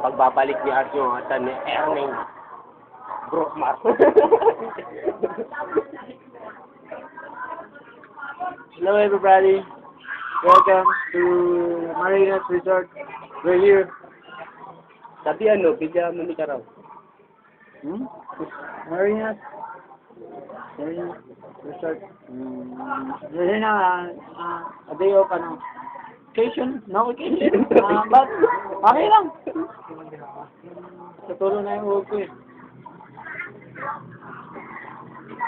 pagbabalik ni Arjo at ni Erning Brokmar. Hello everybody, welcome to Marinas Resort. We're here. Sabi bigyan mo ni Karaw. Marinas Resort. We're here na a day of vacation, no vacation. But okay lang. Sa tulo na yung huwag ko eh.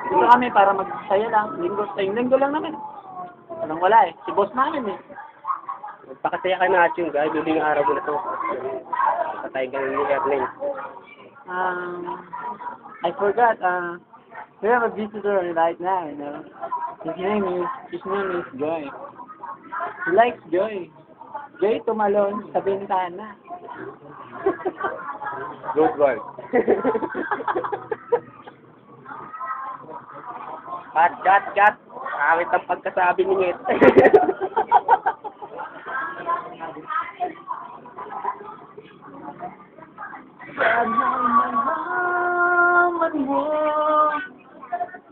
Dito kami para magsaya lang. Linggo lang naman. Walang wala eh. Si boss namin eh. Magpakasaya ka na at yung guys, huling araw mo na to. Patay ka ni Erning. I forgot, we have a visitor right now, you know. His name is Joy. He likes Joy. Joy tumalon sa bintana. Good boy. Cut. Awit ang pagkasabi ni Ngit. Sana malaman mo,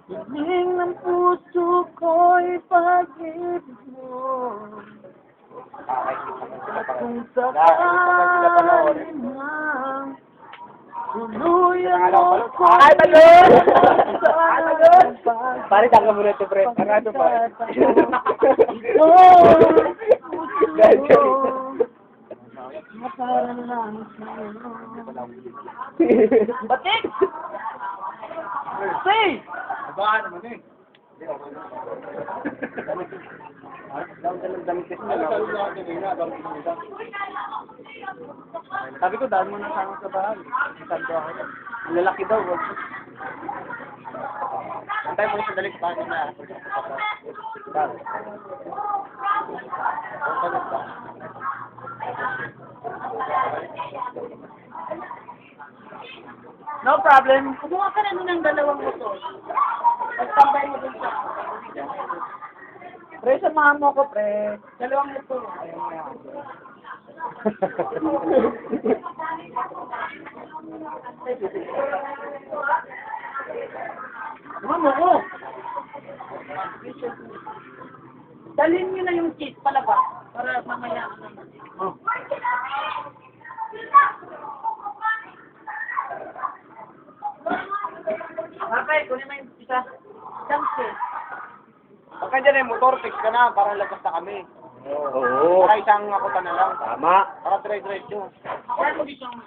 hiling ng puso ko'y pag-ibig mo. At kung sakali mang tuluyan mo ko. Pare, tangga mo na ito, pre. Ano ba? Batik! Say! Baka naman eh. Sabi ko, dahil mo na sana sa bahay. Sabi ko ako. Ang lalaki daw. Antay mo sa dalik pa na. No problem. Kumuha ka na nun ng dalawang motor. Pagtambay mo dun sa... Pre, samahan mo ko, pre. Dalawang motor. Samahan mo ko. Dalhin nyo na yung cheese palabas para mamaya. Oh. Okay, kunin mo yung isa. Isang cheese. Pagka dyan eh, motor, fix ka na, para lagas na kami. Oo. Para isang ako na lang. Tama. Para dry-dry yun. Kaya mo dito ang